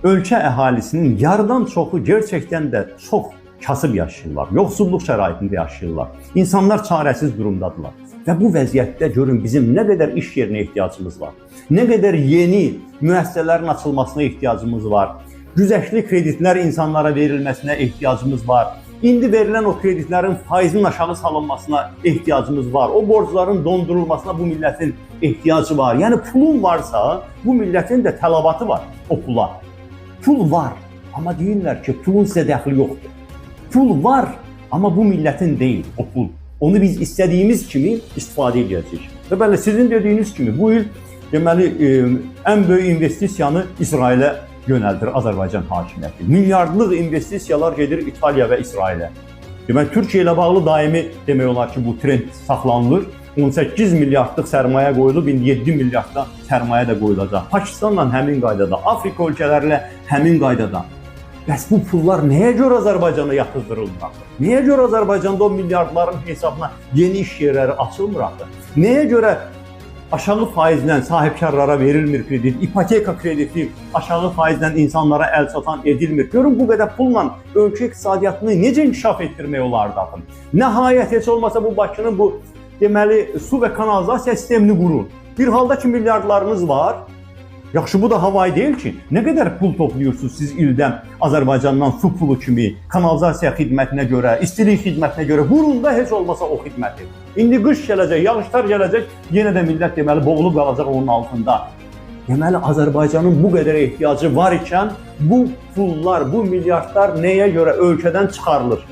ölkə əhalisinin yarıdan çoxu gerçəkdən də çox kasıb yaşayırlar, yoxsulluq şəraitində yaşayırlar. İnsanlar çarəsiz durumdadılar. Və bu vəziyyətdə görün bizim nə qədər iş yerinə ehtiyacımız var, nə qədər yeni müəssisələrin açılmasına ehtiyacımız var, güzəştli kreditlər insanlara verilməsinə ehtiyacımız var. İndi verilən o kreditlərin faizinin aşağı salınmasına ehtiyacımız var. O borcların dondurulmasına bu millətin ehtiyacı var. Yəni pulun varsa, bu millətin də tələbatı var o pula. Pul var, amma deyirlər ki, pulun sizə dəxli yoxdur. Pul var, amma bu millətin deyil o pul. Onu biz istədiyimiz kimi istifadə edəcəyik. Və bəli, sizin dediyiniz kimi bu il deməli ən böyük investisiyanı İsrailə yönəldir Azərbaycan hakimiyyəti. Milyardlıq investisiyalar gedir İtaliya və İsrailə. Deməli, Türkiyə ilə bağlı daimi demək olar ki, bu trend saxlanılır. 18 milyardlıq sərmayə qoyulub, indi 7 milyarddan sərmayə də qoyulacaq. Pakistanla həmin qaydada, Afrika ölkələrlə həmin qaydada. Bəs bu pullar nəyə görə Azərbaycana yaxızdırılmır? Nəyə görə Azərbaycanda o milyardların hesabına yeni iş yerləri açılmır? Nəyə görə aşağı faizlə sahibkarlara verilmir kredit, ipoteka krediti aşağı faizlə insanlara əl çatan edilmir? Görün bu qədər pulla ölkə iqtisadiyyatını necə inkişaf etdirmək olardı? Nəhayət heç olmasa bu Bakının bu deməli su və kanalizasiya sistemini qurun. Bir halda ki milyardlarınız var. Yaxşı, bu da havayı deyil ki, nə qədər pul toplayırsınız siz ildən Azərbaycandan su pulu kimi, kanalizasiya xidmətinə görə, istilik xidmətinə görə, qurun da heç olmasa o xidməti. İndi qış gələcək, yağışlar gələcək, yenə də millət deməli boğulub qalacaq onun altında. Deməli Azərbaycanın bu qədər ehtiyacı var ikən bu pullar, bu milyardlar nəyə görə ölkədən çıxarılır?